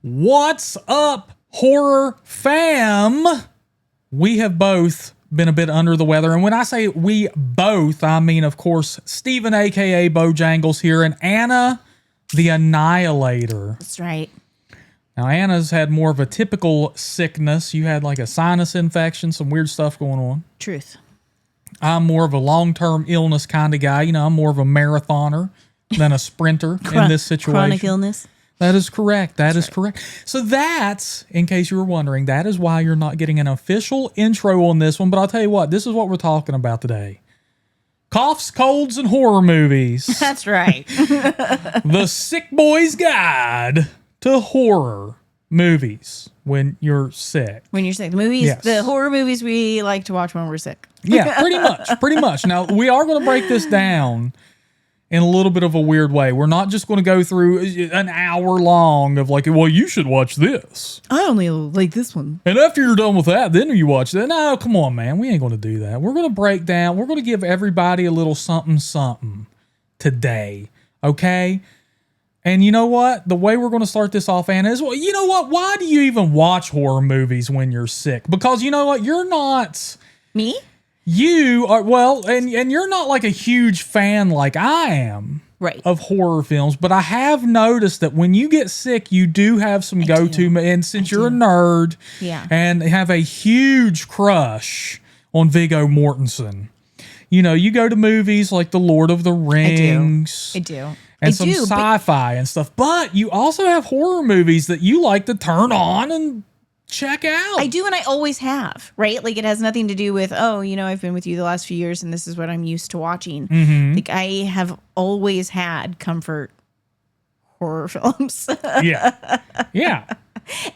What's up, horror fam? We have both been a bit under the weather. And when I say we both, I mean, of course, Steven, a.k.a. Bojangles here, and Anna, the Annihilator. That's right. Now, Anna's had more of a typical sickness. You had like a sinus infection, some weird stuff going on. Truth. I'm more of a long-term illness kind of guy. You know, I'm more of a marathoner than a sprinter in this situation. Chronic illness. That is correct. That is correct. So that's, in case you were wondering, that is why you're not getting an official intro on this one. But I'll tell you what, this is what we're talking about today. Coughs, colds, and horror movies. That's right. The Sick Boy's Guide to Horror Movies when you're sick. When you're sick. The movies, Yes. the horror movies we like to watch when we're sick. Yeah, pretty much. Pretty much. Now, we are going to break this down in a little bit of a weird way. We're not just going to go through an hour long of like, well, you should watch this. I only like this one. And after you're done with that, then you watch that. No, come on, man. We ain't going to do that. We're going to break down. We're going to give everybody a little something, something today. Okay? And you know what? The way we're going to start this off, Anna, is, well, you know what? Why do you even watch horror movies when you're sick? Because you know what? You're not... Me? You are, well, and you're not like a huge fan like I am, Right. of horror films, but I have noticed that when you get sick, you do have some go-to, and since you're a nerd, Yeah. and have a huge crush on Viggo Mortensen, you know, you go to movies like The Lord of the Rings. I do. And some sci-fi and stuff, but you also have horror movies that you like to turn on and check out. I do, and I always have, right? Like, it has nothing to do with, oh, you know, I've been with you the last few years, and this is what I'm used to watching. Mm-hmm. Like, I have always had comfort horror films. Yeah. Yeah.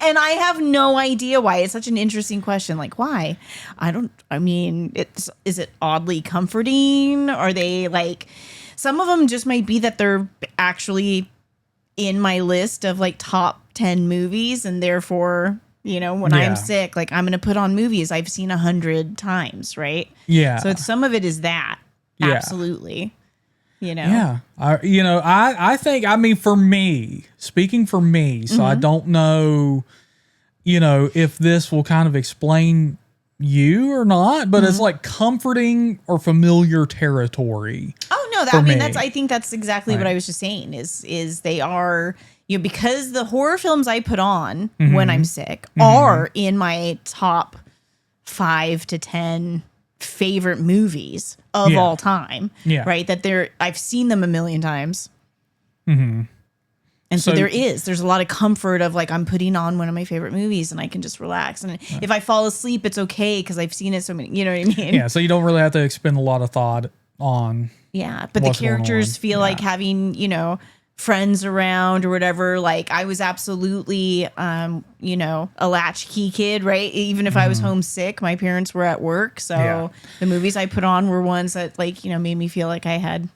And I have no idea why. It's such an interesting question. Like, why? Is it oddly comforting? Are they like, some of them just might be that they're actually in my list of like top 10 movies, and therefore, you know, when I'm sick, like, I'm going to put on movies I've seen 100 times, right? Yeah. So some of it is that. Yeah. Absolutely. You know? Yeah. I think, I mean, for me, speaking for me, so I don't know, you know, if this will kind of explain you or not, but it's like comforting or familiar territory. Oh, no, I think that's exactly what I was just saying is they are, you know, because the horror films I put on when I'm sick are in my top 5 to 10 favorite movies of all time. Yeah. Right. I've seen them a million times. Mm-hmm. And so there's a lot of comfort of like, I'm putting on one of my favorite movies and I can just relax. And if I fall asleep, it's okay because I've seen it so many, you know what I mean? Yeah. So you don't really have to expend a lot of thought on. Yeah. But the characters feel like having, you know, friends around or whatever. Like, I was absolutely, you know, a latchkey kid, right? Even if I was homesick, my parents were at work. So the movies I put on were ones that, like, you know, made me feel like I had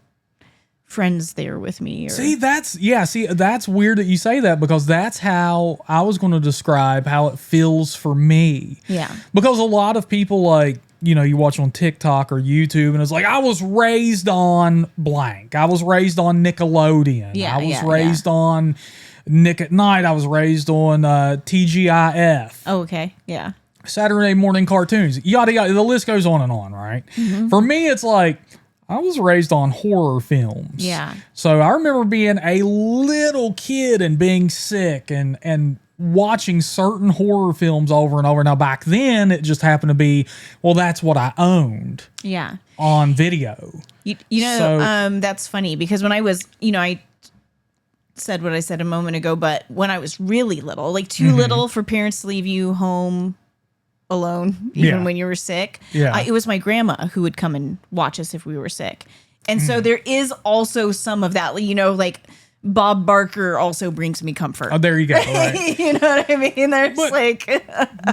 friends there with me. That's weird that you say that, because that's how I was going to describe how it feels for me. Yeah. Because a lot of people, like, you know, you watch on TikTok or YouTube and it's like, I was raised on blank. I was raised on Nickelodeon. Yeah, I was raised on Nick at Night. I was raised on TGIF. Oh, okay. Yeah. Saturday morning cartoons. Yada, yada. The list goes on and on, right? Mm-hmm. For me, it's like, I was raised on horror films. Yeah. So I remember being a little kid and being sick and watching certain horror films over and over. Now, back then, it just happened to be, well, that's what I owned. Yeah. On video. You know, that's funny because when I was, you know, I said what I said a moment ago, but when I was really little, like too little for parents to leave you home alone, even when you were sick. Yeah. It was my grandma who would come and watch us if we were sick. And so there is also some of that, you know, like Bob Barker also brings me comfort. Oh, there you go. Right. You know what I mean? There's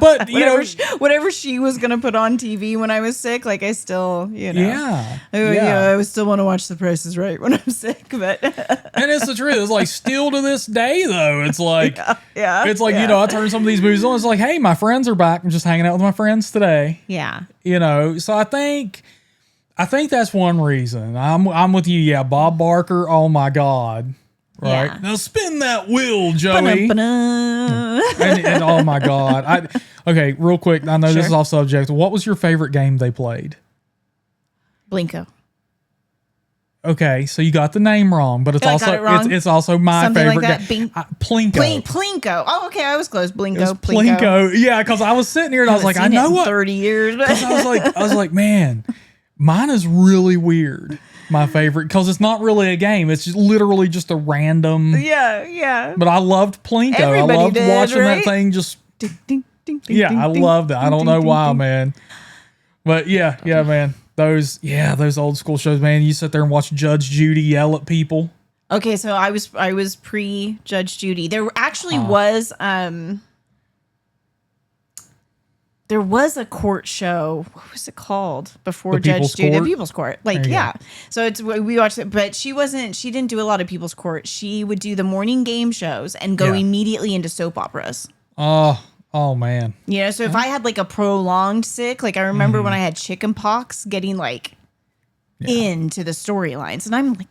but you know, whatever she was going to put on TV when I was sick, like I still, you know, I would still want to watch The Price is Right when I'm sick, but and it's the truth. It's like still to this day though. It's like, it's like, you know, I turn some of these movies on. It's like, hey, my friends are back. I'm just hanging out with my friends today. Yeah. You know, so I think that's one reason. I'm with you. Yeah. Bob Barker. Oh my God. right? Yeah. Now spin that wheel, Joey. Ba-dum-ba-dum. And oh my God. Okay, real quick. I know this is off subject. What was your favorite game they played? Blinko. Okay, so you got the name wrong, but it's I also got it wrong? it's also my Something favorite like that. game. Plinko. Plinko. Oh, okay. I was close. It was Plinko. Plinko. Yeah, because I was sitting here and I was like, I know what. 30 years. But I was like, man, mine is really weird. My favorite, because it's not really a game. It's just literally just a random. yeah. But I loved Plinko. Everybody I loved did, watching right? that thing just. Ding, ding, ding, ding, Yeah, ding, I ding, loved it. I don't ding, know ding, why, ding. man. But yeah, man. Those old school shows, man. You sit there and watch Judge Judy yell at people. Okay, so I was pre Judge Judy. There actually was there was a court show. What was it called before The Judge People's Judy? Court? The People's Court. Like, There you yeah. So we watched it, but she didn't do a lot of People's Court. She would do the morning game shows and go Yeah. immediately into soap operas. Oh man. You know, so if I had like a prolonged sick, like I remember Mm-hmm. when I had chicken pox, getting like into the storylines, and I'm like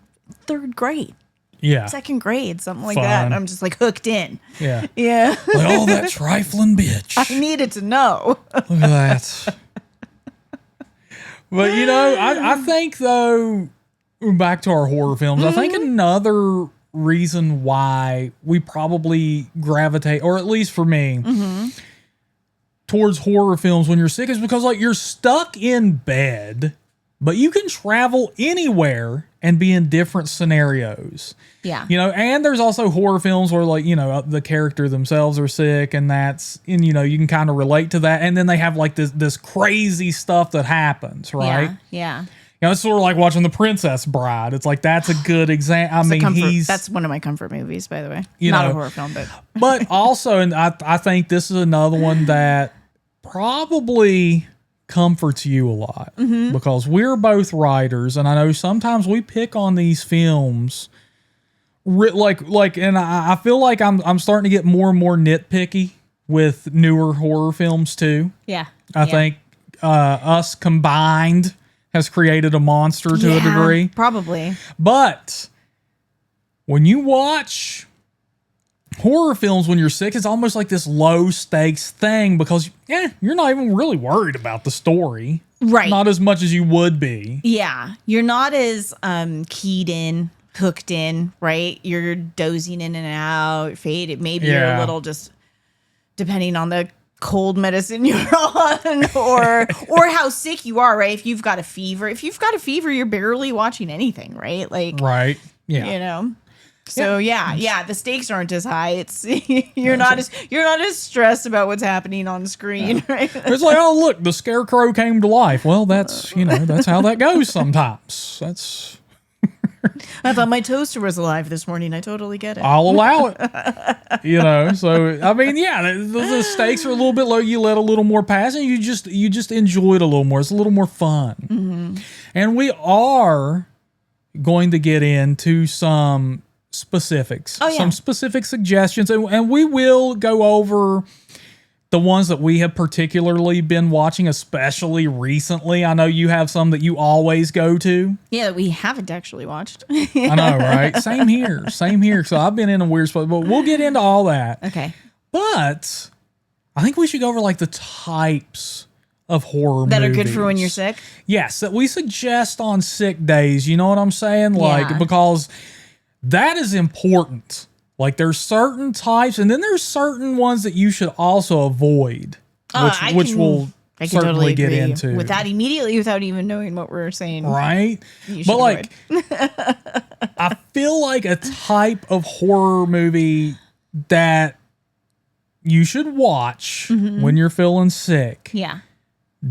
3rd grade, Yeah. 2nd grade, something like Fun. that. And I'm just like hooked in. Yeah. Yeah. Like, oh, that trifling bitch. I needed to know. Look at that. But I think though, back to our horror films, I think another reason why we probably gravitate, or at least for me, towards horror films when you're sick is because like you're stuck in bed, but you can travel anywhere and be in different scenarios. Yeah. And there's also horror films where like, the character themselves are sick and you can kind of relate to that. And then they have like this crazy stuff that happens, right? Yeah. It's sort of like watching The Princess Bride. It's like, that's a good example. I mean, that's one of my comfort movies, by the way. You Not know, a horror film, but but also, and I think this is another one that probably comforts you a lot because we're both writers, and I know sometimes we pick on these films, and I feel like I'm starting to get more and more nitpicky with newer horror films too. yeah. I think us combined has created a monster to a degree. Probably. But when you watch horror films when you're sick, it's almost like this low stakes thing because you're not even really worried about the story. Right. Not as much as you would be. Yeah. You're not as keyed in, hooked in, right? You're dozing in and out, faded. Maybe you're a little just depending on the cold medicine you're on or how sick you are, right? If you've got a fever, you're barely watching anything, right? Like, right. Yeah. So yeah, the stakes aren't as high. It's you're not as stressed about what's happening on screen, right? It's like, oh look, the scarecrow came to life. Well, that's that's how that goes sometimes. I thought my toaster was alive this morning. I totally get it. I'll allow it. So I mean, the stakes are a little bit low. You let a little more pass, and you just enjoy it a little more. It's a little more fun. And we are going to get into some specifics, some specific suggestions, and we will go over the ones that we have particularly been watching, especially recently. I know you have some that you always go to. Yeah, that we haven't actually watched. I know, right? Same here. So I've been in a weird spot, but we'll get into all that. Okay. But I think we should go over like the types of horror that movies are good for when you're sick. Yes, that we suggest on sick days. You know what I'm saying? Like, because that is important. Like, there's certain types, and then there's certain ones that you should also avoid, which we'll certainly totally get agree into. with that immediately without even knowing what we're saying. Right? You But should like, I feel like a type of horror movie that you should watch when you're feeling sick. Yeah.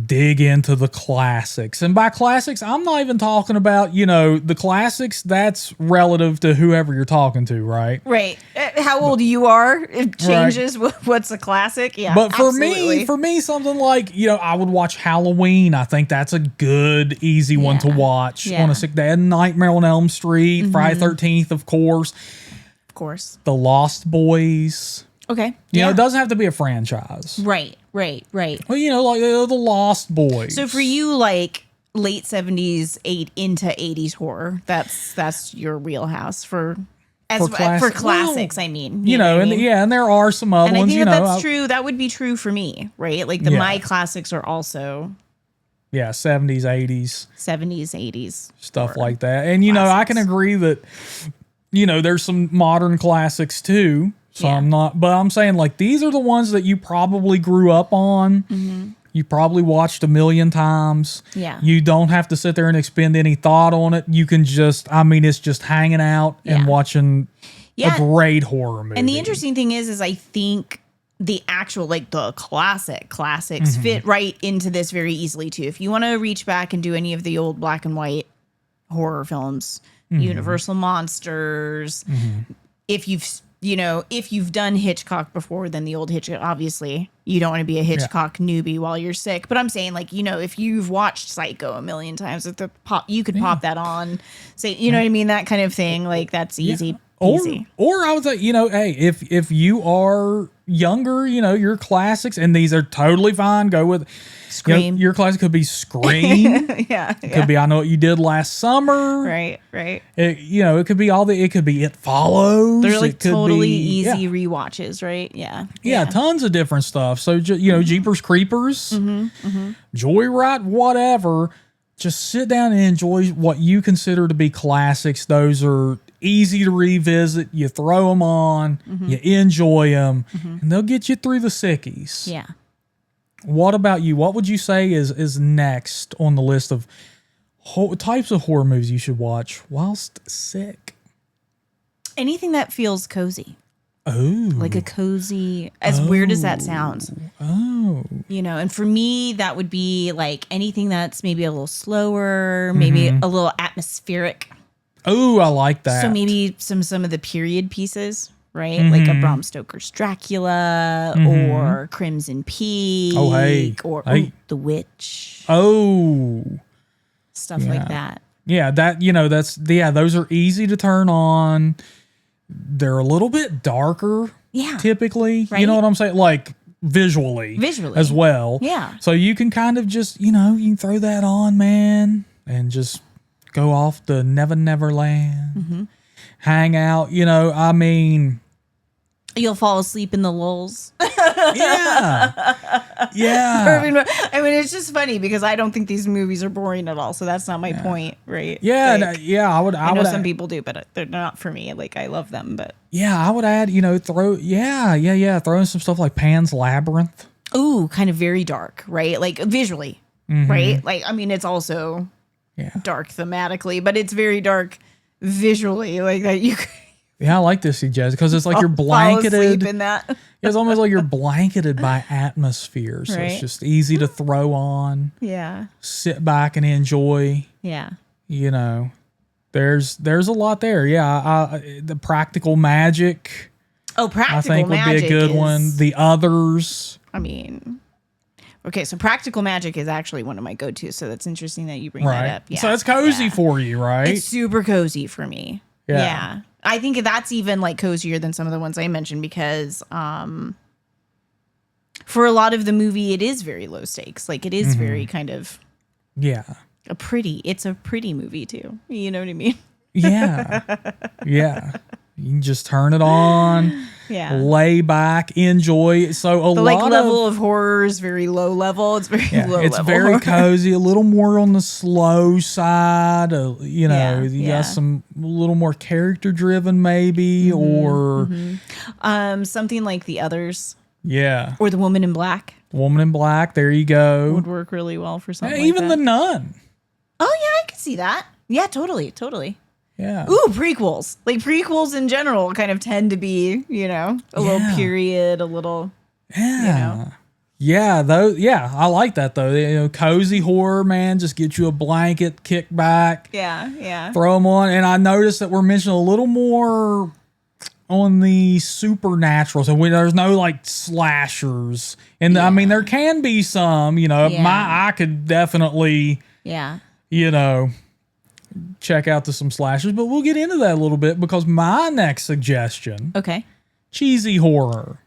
Dig into the classics. And by classics, I'm not even talking about, the classics. That's relative to whoever you're talking to, right? Right. How old you are, it changes what's a classic. Yeah. But for absolutely. me, something like, I would watch Halloween. I think that's a good, easy one to watch on a sick day. Nightmare on Elm Street, Friday 13th, of course. Of course. The Lost Boys. Okay. It doesn't have to be a franchise. Right. Well, like the Lost Boys. So for you, like late 70s, into 80s horror, that's your wheelhouse for For classics, well, I mean. You know, and and there are some other ones, I think that's true. That would be true for me, right? Like my classics are also 70s, 80s. 70s, 80s. Stuff like that. And, you know, I can agree that, you know, there's some modern classics too. So I'm not, but I'm saying like these are the ones that you probably grew up on. Mm-hmm. You probably watched a million times. Yeah. You don't have to sit there and expend any thought on it. You can just, I mean, it's just hanging out and watching a great horror movie. And the interesting thing is I think the actual, like the classics fit right into this very easily too. If you want to reach back and do any of the old black and white horror films, Universal Monsters, if you've done Hitchcock before, then the old Hitchcock, obviously you don't want to be a Hitchcock newbie while you're sick. But I'm saying, like, you know, if you've watched Psycho a million times, you could pop that on, say, you know what I mean? That kind of thing. Like, that's easy. Or I would say, you know, hey, if you are younger, you know, your classics, and these are totally fine. Go with Scream. You know, your classic could be Scream. It could be I Know What You Did Last Summer. Right. It could be it could be It Follows. They're like totally easy rewatches, right? Yeah. Tons of different stuff. So, you know, Jeepers Creepers, Joyride, whatever. Just sit down and enjoy what you consider to be classics. Those are easy to revisit. You throw them on, you enjoy them, and they'll get you through the sickies. Yeah. What about you? What would you say is next on the list of types of horror movies you should watch whilst sick? Anything that feels cozy. Oh. Like a cozy, as weird as that sounds. Oh. You know, and for me, that would be like anything that's maybe a little slower, maybe a little atmospheric. Oh, I like that. So maybe some of the period pieces, right? Like a Bram Stoker's Dracula or Crimson Peak. Oh, hey. Or The Witch. Oh. Stuff like that. Yeah, those are easy to turn on. They're a little bit darker. Yeah. Typically. Right? You know what I'm saying? Like visually as well. Yeah. So you can kind of just, you know, you can throw that on, man, and just go off to Never Land, hang out, you know, I mean. You'll fall asleep in the lulls. Yeah. I mean, it's just funny because I don't think these movies are boring at all. So that's not my point, right? Yeah. Like, I know would some people do, but they're not for me. Like, I love them, but. Yeah, I would add, you know, throw in some stuff like Pan's Labyrinth. Ooh, kind of very dark, right? Like visually, right? Like, I mean, it's also dark thematically, but it's very dark visually. Like that you could. Yeah, I like this, Jazz, because it's like you're blanketed. Fall asleep in that. It's almost like you're blanketed by atmosphere, so it's just easy to throw on. Yeah. Sit back and enjoy. Yeah. You know, there's a lot there. Yeah, the Practical Magic. Oh, Practical Magic would be a good one. The Others. I mean, okay, so Practical Magic is actually one of my go-tos, so that's interesting that you bring that up. Yeah. So it's cozy for you, right? It's super cozy for me. Yeah. I think that's even like cozier than some of the ones I mentioned because for a lot of the movie, it is very low stakes. Like it is very kind of it's a pretty movie too. You know what I mean? Yeah. You can just turn it on, lay back, enjoy. So the level of horror is very low level. It's very low level. It's very cozy, a little more on the slow side. You know, you got some a little more character driven maybe, or something like The Others. Yeah. Or The Woman in Black. Woman in Black. There you go. Would work really well for something. Even like that. The Nun. Oh yeah, I could see that. Yeah, totally. Yeah. Ooh, prequels. Like prequels in general kind of tend to be, you know, a little period, a little. Yeah. You know. Yeah, I like that though. You know, cozy horror, man. Just get you a blanket, kick back. Yeah. Throw them on. And I noticed that we're mentioning a little more on the supernatural. So there's no like slashers. And I mean, there can be some, you know, I could definitely, you know, check out to some slashers, but we'll get into that a little bit because my next suggestion, okay, cheesy horror.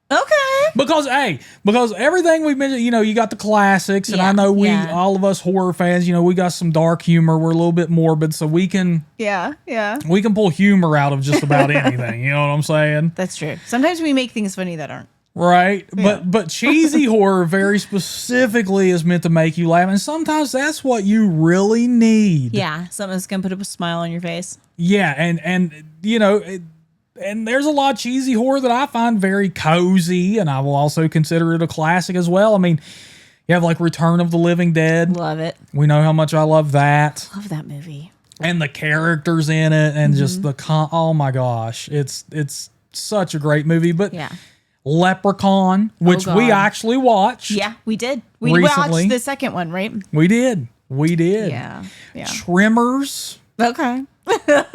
Okay. Because everything we mentioned, you got the classics, and I know all of us horror fans, we got some dark humor. We're a little bit morbid, so we can we can pull humor out of just about anything. You know what I'm saying? That's true. Sometimes we make things funny that aren't. Right. Yeah. But cheesy horror very specifically is meant to make you laugh. And sometimes that's what you really need. Yeah. Something that's going to put a smile on your face. Yeah. And and there's a lot of cheesy horror that I find very cozy. And I will also consider it a classic as well. I mean, you have like Return of the Living Dead. Love it. We know how much I love that. Love that movie. And the characters in it and just oh my gosh. It's such a great movie. But yeah. Leprechaun, which we actually watched. Yeah, we did. We recently watched the second one, right? We did. Yeah. Tremors. Okay. Hang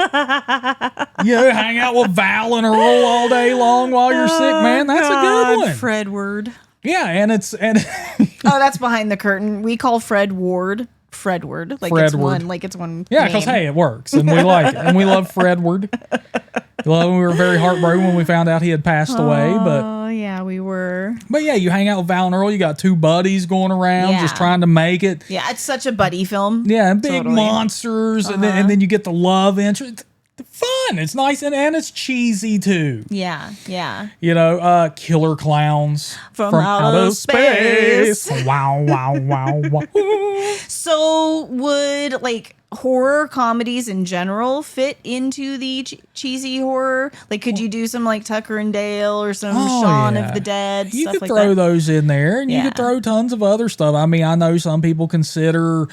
out with Val and Earl all day long while you're sick, man. That's a good one. Fred Ward. Yeah, and oh, that's behind the curtain. We call Fred Ward Fredward. It's one. Yeah, because hey, it works, and we like it, and we love Fredward. We were very heartbroken when we found out he had passed away, but yeah, we were. But yeah, you hang out with Val and Earl. You got two buddies going around just trying to make it. Yeah, it's such a buddy film. Yeah, and big monsters, and then you get the love interest. Fun. It's nice and it's cheesy too. Yeah. Killer clowns from outer space. Wow. So would horror comedies in general fit into the cheesy horror? Like, could you do some like Tucker and Dale or some Shaun of the Dead? You stuff could like throw that? those in there, and you could throw tons of other stuff. I mean, I know some people consider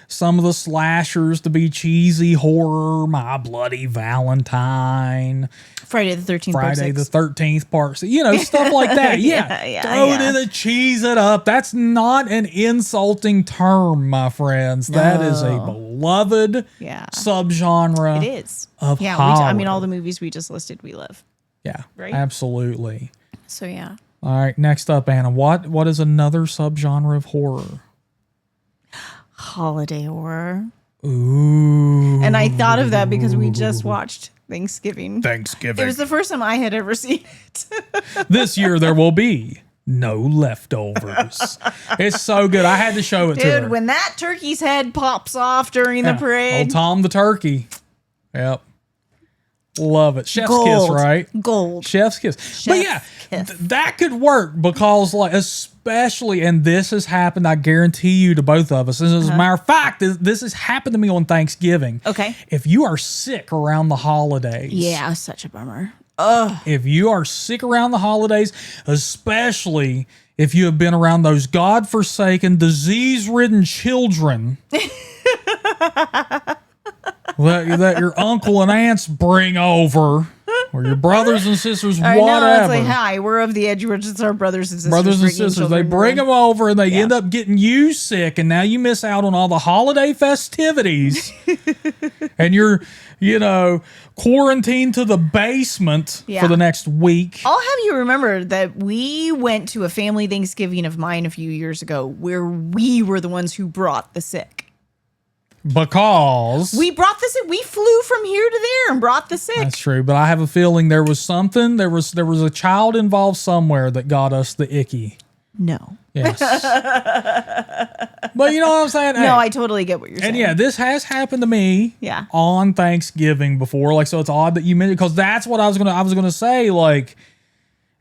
some of the slashers to be cheesy horror. My Bloody Valentine, Friday the 13th, part 6, stuff like that. Throw it in and cheese it up. That's not an insulting term, my friends. No. That is a beloved subgenre. It is of horror. all the movies we just listed, we love. Yeah, right? Absolutely. So yeah. All right, next up, Anna. What is another subgenre of horror? Holiday horror. Ooh. And I thought of that because we just watched Thanksgiving. It was the first time I had ever seen it. This year there will be no leftovers. It's so good. I had to show it to her. Dude, when that turkey's head pops off during the parade. Old Tom the turkey. Yep. Love it. Chef's kiss, right? Gold. Chef's kiss. But yeah, that could work because especially, and this has happened, I guarantee you, to both of us. As a matter of fact, this has happened to me on Thanksgiving. Okay. If you are sick around the holidays. Yeah, such a bummer. If you are sick around the holidays, especially if you have been around those godforsaken, disease-ridden children that your uncle and aunts bring over, or your brothers and sisters, whatever. No, it's like, hi, we're of the edge, which is our brothers and sisters. They bring them over, and they end up getting you sick, and now you miss out on all the holiday festivities, and you're, quarantined to the basement for the next week. I'll have you remember that we went to a family Thanksgiving of mine a few years ago where we were the ones who brought the sick. Because we brought the sick. We flew from here to there and brought the sick. That's true, but I have a feeling there was something. There was a child involved somewhere that got us the icky. No. Yes. But you know what I'm saying? No, I totally get what you're saying. And yeah, this has happened to me. Yeah. On Thanksgiving before, so it's odd that you mentioned, because that's what I was gonna say.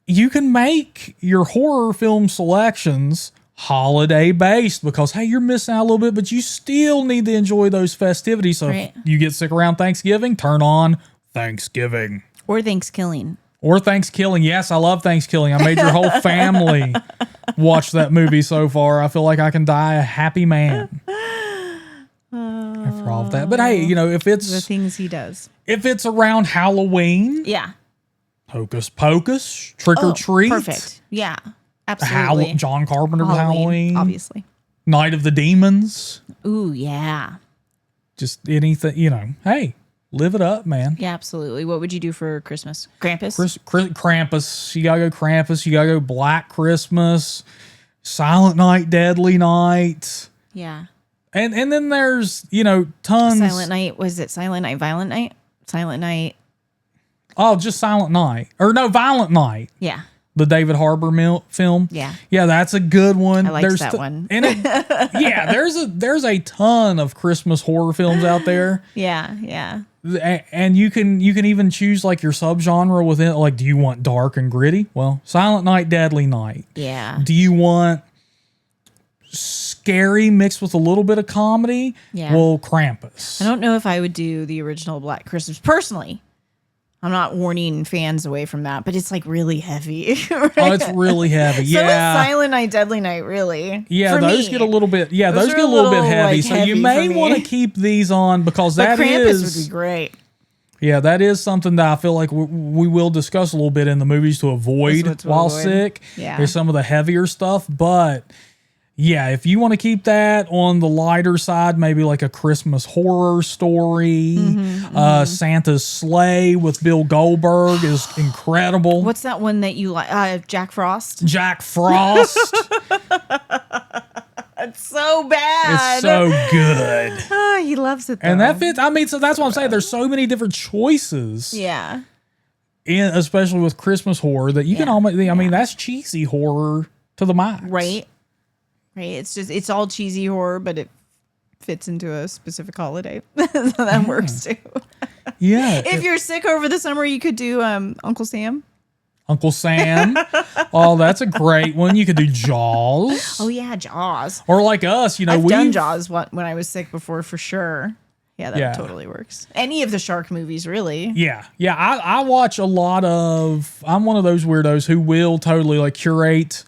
You can make your horror film selections holiday based because hey, you're missing out a little bit, but you still need to enjoy those festivities. So if you get sick around Thanksgiving, turn on Thanksgiving or Thanksgiving. Yes, I love Thanksgiving. I made your whole family watch that movie so far. I feel like I can die a happy man after all of that. But hey, if it's the things he does, if it's around Halloween, Hocus Pocus, Trick or Treat, perfect. Yeah. Absolutely. John Carpenter's Halloween. Obviously. Night of the Demons. Ooh, yeah. Just anything, hey, live it up, man. Yeah, absolutely. What would you do for Christmas? Krampus? Krampus. You gotta go Krampus. You gotta go Black Christmas. Silent Night, Deadly Night. Yeah. And then there's, tons. Silent Night. Was it Silent Night, Violent Night? Silent Night. Oh, just Silent Night. Or no, Violent Night. Yeah. The David Harbour film. Yeah. Yeah, that's a good one. I liked that one. And yeah, there's a ton of Christmas horror films out there. Yeah, yeah. And you can even choose like your subgenre within it. Like, do you want dark and gritty? Well, Silent Night, Deadly Night. Yeah. Do you want scary mixed with a little bit of comedy? Yeah. Well, Krampus. I don't know if I would do the original Black Christmas personally. I'm not warning fans away from that, but it's like really heavy. Right? Oh, it's really heavy. So Yeah. is Silent Night, Deadly Night, really. Yeah, for those me. get a little bit. Yeah, Those those are get a a little bit little, heavy. like, So you heavy may for me. want to keep these on because But that Krampus is. would be great. Yeah, that is something that I feel like we will discuss a little bit in the movies to avoid That's what to while avoid. sick. Yeah. There's some of the heavier stuff, but yeah, if you want to keep that on the lighter side, maybe like a Christmas horror story. Santa's Sleigh with Bill Goldberg is incredible. What's that one that you like? Jack Frost? Jack Frost. It's so bad. It's so good. Oh, he loves it, though. And that fits. I mean, so that's what I'm saying. There's so many different choices. Yeah. Especially with Christmas horror that you can almost, I mean, that's cheesy horror to the max. Right. Right. It's all cheesy horror, but it fits into a specific holiday. So that works too. Yeah. If you're sick over the summer, you could do Uncle Sam. Uncle Sam. Oh, that's a great one. You could do Jaws. Oh yeah, Jaws. Or like us, I've done Jaws when I was sick before for sure. Yeah, that Yeah. totally works. Any of the shark movies, really. Yeah. Yeah. I watch a lot of, I'm one of those weirdos who will totally like curate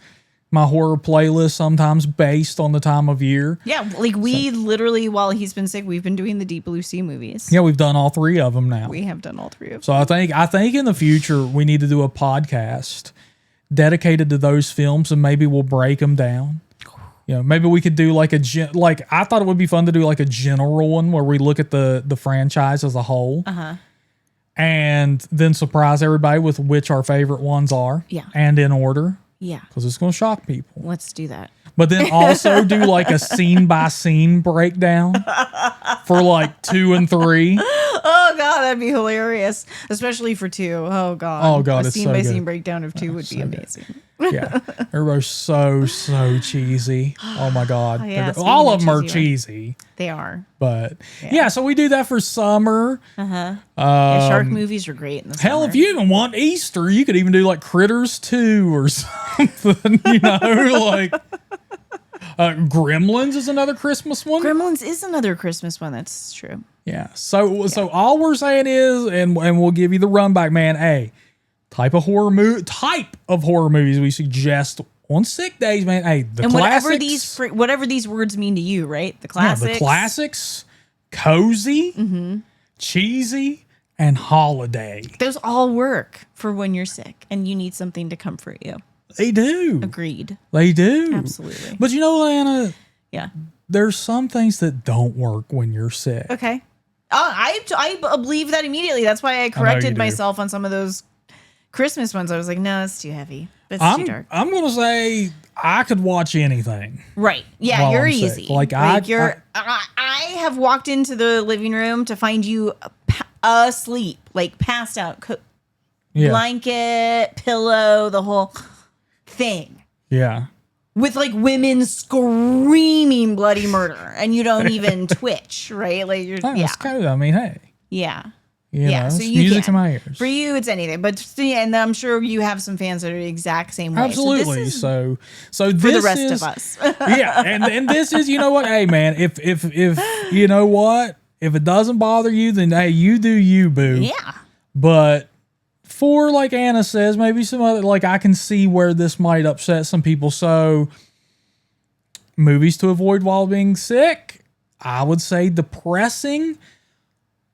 my horror playlist sometimes based on the time of year. Yeah, like we literally, while he's been sick, we've been doing the Deep Blue Sea movies. Yeah, we've done all three of them now. We have done all three of them. So I think in the future we need to do a podcast dedicated to those films, and maybe we'll break them down. You know, maybe we could do like I thought it would be fun to do like a general one where we look at the franchise as a whole, and then surprise everybody with which our favorite ones are. Yeah. And in order, Yeah, because it's going to shock people. let's do that. But then also do like a scene by scene breakdown for like 2 and 3. Oh god, that'd be hilarious, especially for 2. Oh god. Oh, God, a it's scene so by good. scene breakdown of 2 would be amazing. Yeah, everybody's so cheesy. Oh my god, yeah, all of them are speaking of cheesy. They are. But yeah, so we do that for summer. Yeah, shark movies are great in the Hell, summer. if you even want Easter, you could even do like Critters 2 or something. You know, like Gremlins is another Christmas one. Gremlins is another Christmas one. That's true. Yeah. So all we're saying is, and we'll give you the run back, man. Hey, type of horror movies we suggest on sick days, man. Hey, the classics. whatever these words mean to you, right? The Yeah, classics. the classics, cozy, cheesy, and holiday. Those all work for when you're sick and you need something to comfort you. They do. Agreed. They do. Absolutely. But you know, Anna, Yeah. there's some things that don't work when you're sick. Okay. I believe that immediately. That's why I corrected do. myself on some of those Christmas ones. I was like, no, it's too heavy. It's too dark. I'm going to say I could watch anything. Right. Yeah, while you're I'm sick. easy. Like, I have walked into the living room to find you asleep, like passed out, Yeah. blanket, pillow, the whole thing. Yeah. With like women screaming bloody murder, and you don't even twitch, right? Like you're, Oh, it's kind of, I mean, hey. yeah. You know, So it's you music can. to my ears. For you, it's anything. But and I'm sure you have some fans that are the exact same way. Absolutely. So So for this the rest is, of us. yeah, and this is, you know what? Hey, man, if you know what, if it doesn't bother you, then hey, you do you, boo. Yeah. But for, like Anna says, maybe some other, like I can see where this might upset some people. So movies to avoid while being sick, I would say depressing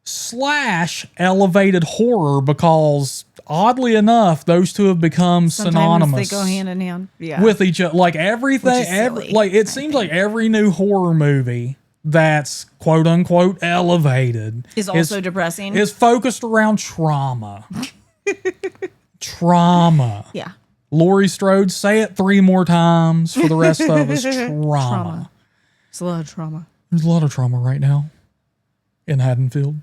/ elevated horror, because oddly enough, those two have become synonymous. They go hand in hand. Yeah. With each other. Like everything, Which is silly, like it seems like every new horror movie that's quote unquote elevated is also depressing. is focused around trauma. Trauma. Yeah. Laurie Strode, say it 3 more times for the rest of us. Trauma. It's a lot of trauma. There's a lot of trauma right now in Haddonfield.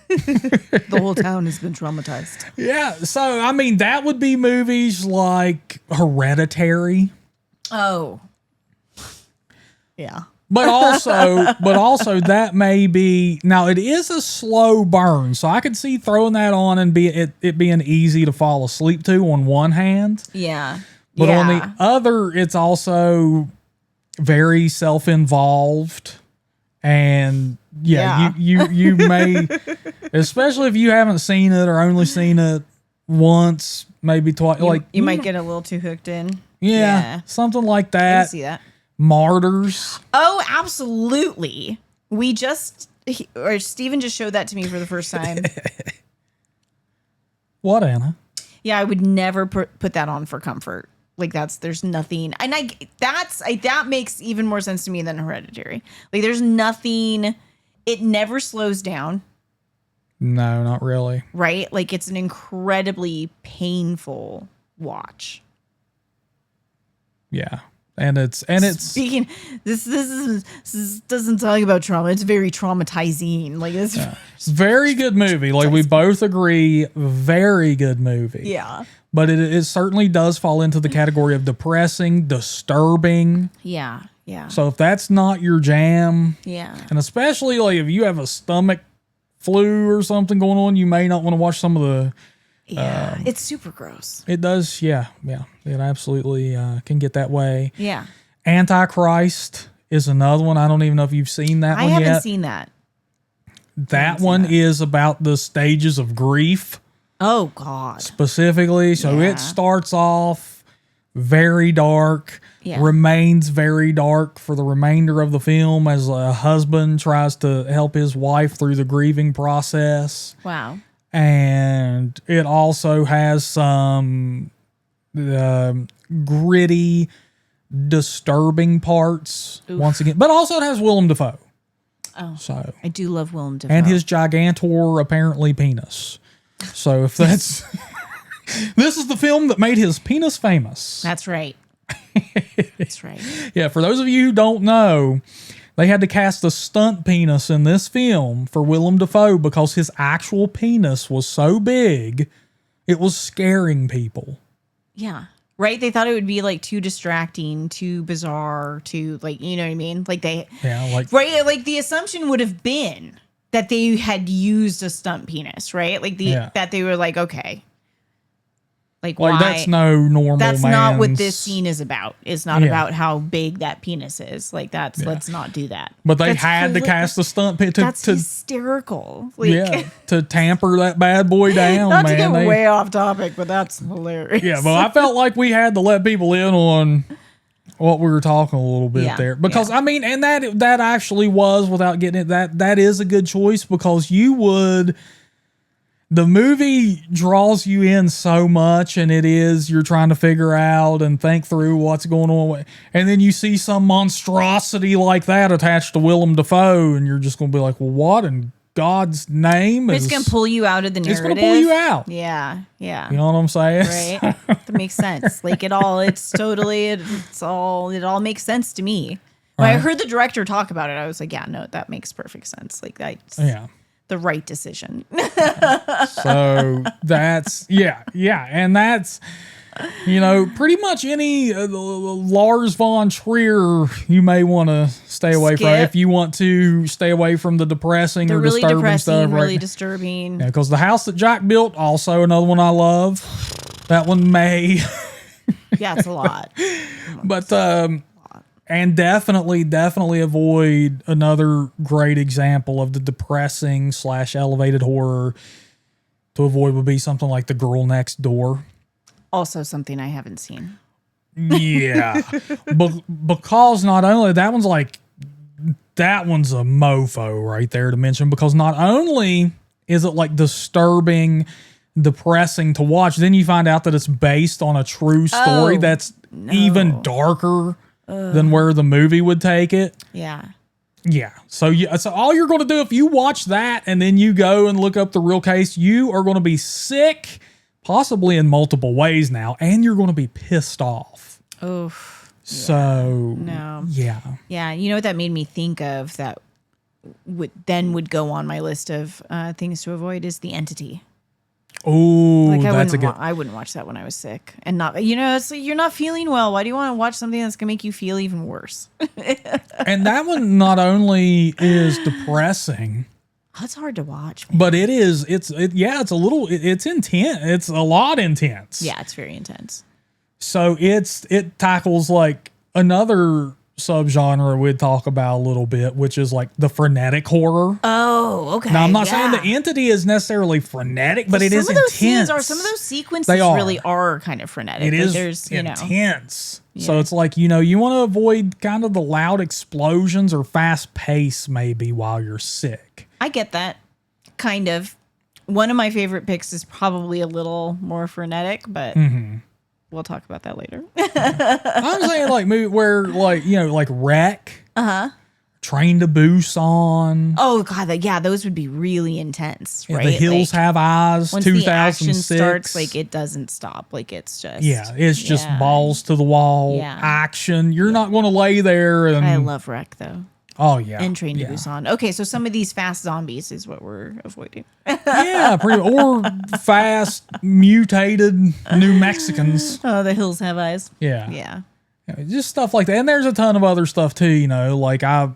The whole town has been traumatized. Yeah. So, I mean, that would be movies like Hereditary. Oh. Yeah. But also that may be, now it is a slow burn. So I could see throwing that on and it being easy to fall asleep to on one hand. Yeah. But on the other, it's also very self-involved. And you may, especially if you haven't seen it or only seen it once, maybe twice. You might get a little too hooked in. Yeah. Something like I that. can see that. Martyrs. Oh, absolutely. Steven just showed that to me for the first time. What, Anna? Yeah, I would never put that on for comfort. Like there's nothing, and that makes even more sense to me than Hereditary. Like there's nothing, it never slows down. No, not really. Right? Like it's an incredibly painful watch. Yeah. And it's speaking. This doesn't talk about trauma. It's very traumatizing. Like it's very good movie. Like we both agree, very good movie. Yeah, but it certainly does fall into the category of depressing, disturbing. Yeah. So if that's not your jam, and especially like if you have a stomach flu or something going on, you may not want to watch some of the. Yeah, it's super gross. It does, yeah. It absolutely can get that way. Yeah. Antichrist is another one. I don't even know if you've seen that one yet. I haven't seen that. That one is about the stages of grief. Oh, God. Specifically. So it starts off very dark, remains very dark for the remainder of the film as a husband tries to help his wife through the grieving process. Wow. And it also has some gritty, disturbing parts once again. But also it has Willem Dafoe. Oh, so I do love Willem Dafoe. And his gigantor, apparently, penis. So if that's... this is the film that made his penis famous. That's right. That's right. Yeah, for those of you who don't know... They had to cast a stunt penis in this film for Willem Dafoe because his actual penis was so big, it was scaring people. Yeah. Right? They thought it would be like too distracting, too bizarre, too like, you know what I mean? Like right? Like the assumption would have been that they had used a stunt penis, right? Like that they were like, okay. Like why? That's no normal. That's not what this scene is about. It's not about how big that penis is. Like let's not do that. But they had to cast a stunt penis. That's hysterical. Like, to tamper that bad boy down. Not to get way off topic, but that's hilarious. Yeah, but I felt like we had to let people in on what we were talking a little bit there, because I mean, and that actually was, without getting it, that is a good choice, because the movie draws you in so much, and you're trying to figure out and think through what's going on. And then you see some monstrosity like that attached to Willem Dafoe, and you're just going to be like, well, what in God's name? It's going to pull you out of the narrative. It's going to pull you out. Yeah. You know what I'm saying? Right. That makes sense. Like it all makes sense to me. When I heard the director talk about it, I was like, yeah, no, that makes perfect sense. Like that's the right decision. So that's, and that's, pretty much any Lars von Trier you may want to stay away from if you want to stay away from the depressing or really disturbing stuff. Really disturbing. Yeah, because The House That Jack Built, also another one I love. That one may. Yeah, it's a lot. But and definitely avoid another great example of the depressing / elevated horror to avoid would be something like The Girl Next Door. Also something I haven't seen. Yeah. Because not only that one's a mofo right there to mention, because not only is it like disturbing, depressing to watch, then you find out that it's based on a true story that's even darker than where the movie would take it. Yeah. Yeah. So all you're going to do if you watch that and then you go and look up the real case, you are going to be sick, possibly in multiple ways now, and you're going to be pissed off. Oof. So no. Yeah. Yeah. You know what that made me think of? That would go on my list of things to avoid is The Entity. Oh, Like I wouldn't watch that when I was sick, and not, it's like, you're not feeling well. Why do you want to watch something that's gonna make you feel even worse? And that one not only is depressing, That's hard to watch, man. but it's intense. It's a lot intense. Yeah, it's very intense. So it tackles like another subgenre we'd talk about a little bit, which is like the frenetic horror. Oh, okay. Now I'm not saying The Entity is necessarily frenetic, but it is intense. Some of those sequences They are. really are kind of frenetic. It like is there's, intense. Yeah. So it's like, you want to avoid kind of the loud explosions or fast pace maybe while you're sick. I get that. Kind of. One of my favorite picks is probably a little more frenetic, but we'll talk about that later. I'm saying like movie where like, like Wreck. Train to Busan. Oh God, those would be really intense, right? The Hills Have Eyes. Once 2006. the action starts, like it doesn't stop. Like it's just just balls to the wall action. You're not going to lay there. And I love Wreck though. Oh yeah, and Train to Busan. Okay, so some of these fast zombies is what we're avoiding. or fast mutated New Mexicans. Oh, The Hills Have Eyes. Yeah, just stuff like that. And there's a ton of other stuff too. Like I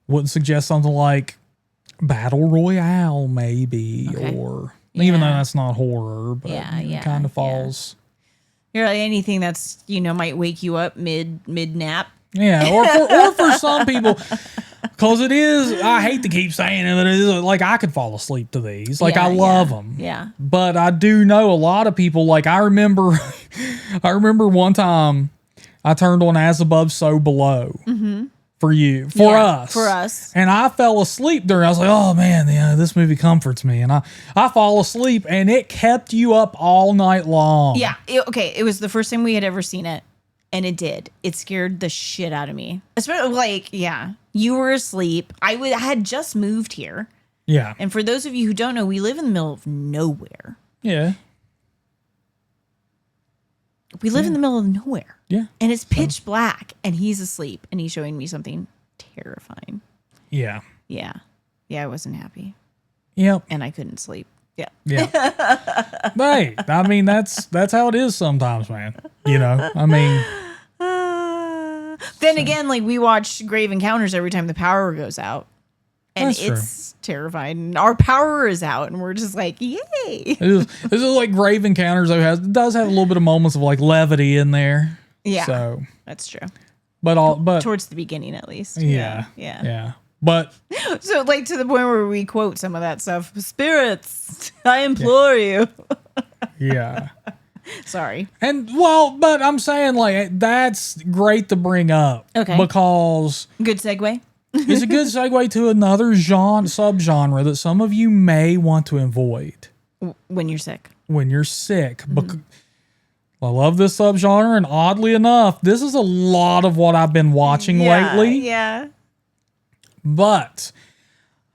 wouldn't suggest something like Battle Royale maybe, or even though that's not horror, but it kind of falls. You're like anything that's might wake you up mid nap. Yeah, or for some people, because it is. I hate to keep saying it, but it is like I could fall asleep to these. Like I love them. Yeah, but I do know a lot of people. Like I remember one time I turned on As Above, So Below for us, and I fell asleep during. I was like, oh man, this movie comforts me, and I fall asleep, and it kept you up all night long. Yeah, it was the first time we had ever seen it. And it did. It scared the shit out of me. Especially, you were asleep. I had just moved here. Yeah. And for those of you who don't know, we live in the middle of nowhere. Yeah. We live in the middle of nowhere. Yeah. And it's pitch black. And he's asleep. And he's showing me something terrifying. Yeah. Yeah. Yeah, I wasn't happy. Yep. And I couldn't sleep. Yeah. Yeah. Right. I mean, that's how it is sometimes, man. I mean. Then again, we watch Grave Encounters every time the power goes out. And it's terrifying. Our power is out, and we're just like, yay. This is like Grave Encounters, though, does have a little bit of moments of levity in there. Yeah. So that's true. But towards the beginning, at least. Yeah. But so to the point where we quote some of that stuff. Spirits, I implore you. Yeah. Sorry. And but I'm saying that's great to bring up. Okay. Because good segue. It's a good segue to another subgenre that some of you may want to avoid. When you're sick. Mm-hmm. I love this subgenre, and oddly enough, this is a lot of what I've been watching lately. Yeah. But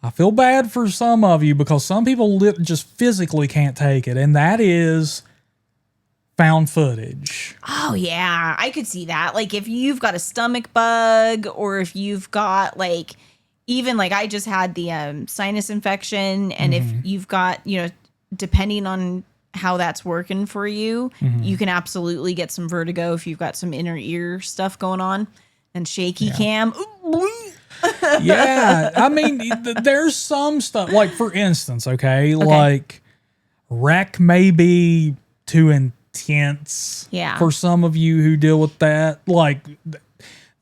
I feel bad for some of you because some people just physically can't take it, and that is found footage. Oh, yeah. I could see that. If you've got a stomach bug, or if you've got, even I just had the sinus infection, and if you've got, depending on how that's working for you, you can absolutely get some vertigo if you've got some inner ear stuff going on, and shaky cam. Yeah, I mean, there's some stuff, for instance, okay, Wreck may be too intense for some of you who deal with that.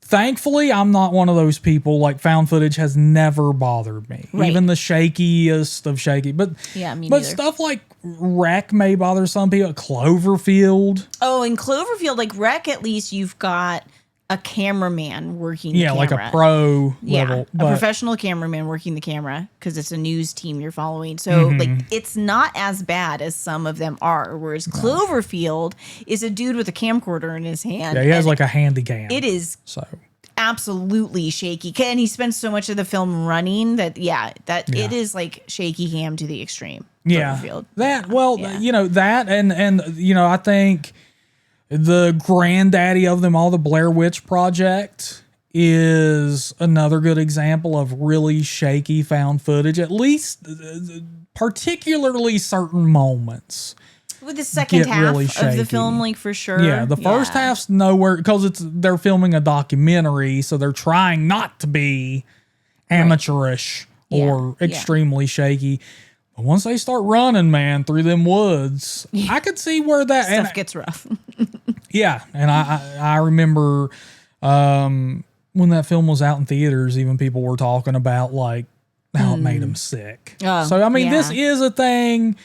Thankfully, I'm not one of those people. Found footage has never bothered me, even the shakiest of shaky. But me neither. But stuff like Wreck may bother some people. Cloverfield. Oh, in Cloverfield, Wreck, at least you've got a cameraman working the camera. A pro level. A professional cameraman working the camera because it's a news team you're following. So, it's not as bad as some of them are. Whereas Cloverfield is a dude with a camcorder in his hand. Yeah, he has a handy cam. It is absolutely shaky. And he spends so much of the film running that, it is shaky cam to the extreme. Cloverfield. That, that and I think the granddaddy of them all, the Blair Witch Project, is another good example of really shaky found footage, at least particularly certain moments. With the second half really of the film, like for sure. Yeah, the first half's nowhere because they're filming a documentary, so they're trying not to be amateurish or extremely shaky. But once they start running, man, through them woods, I could see where that stuff gets rough. Yeah, and I remember when that film was out in theaters, even people were talking about like how it made them sick. So I mean, this is a thing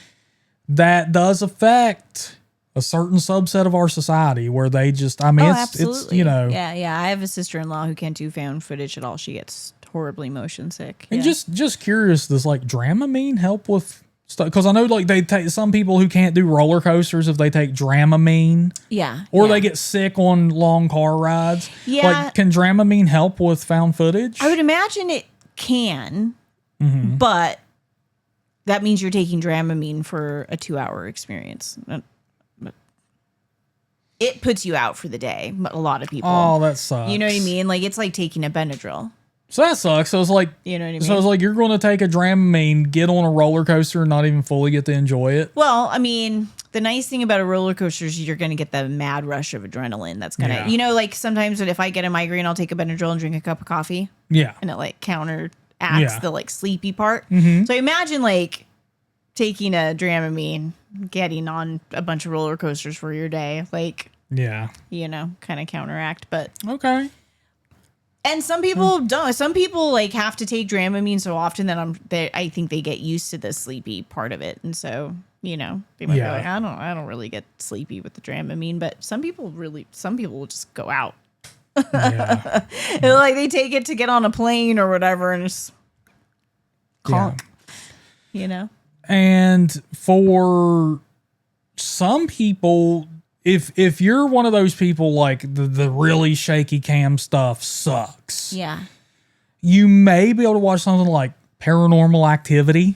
that does affect a certain subset of our society where they just, I mean, it's, you know. Yeah. I have a sister-in-law who can't do found footage at all. She gets horribly motion sick. And just curious, does like Dramamine help with stuff? Because I know like they take some people who can't do roller coasters if they take Dramamine. Yeah. Or they get sick on long car rides. Yeah. Like, can Dramamine help with found footage? I would imagine it can, but that means you're taking Dramamine for a 2-hour experience. It puts you out for the day. A lot of people. Oh, that sucks. You know what I mean? Like it's like taking a Benadryl. So that sucks. So it's like, you know what I mean? So it's like you're going to take a Dramamine, get on a roller coaster, and not even fully get to enjoy it. Well, I mean, the nice thing about a roller coaster is you're going to get the mad rush of adrenaline. That's going to, you know, like sometimes if I get a migraine, I'll take a Benadryl and drink a cup of coffee. Yeah. And it like counteracts the like sleepy part. So imagine like taking a Dramamine, getting on a bunch of roller coasters for your day, like, you know, kind of counteract. But okay. And some people don't. Some people like have to take Dramamine so often that I think they get used to the sleepy part of it, and so you know they might be like, I don't really get sleepy with the Dramamine, but some people will just go out. Like they take it to get on a plane or whatever, and just calm. You know. And for some people, if you're one of those people like the really shaky cam stuff sucks. Yeah. You may be able to watch something like Paranormal Activity.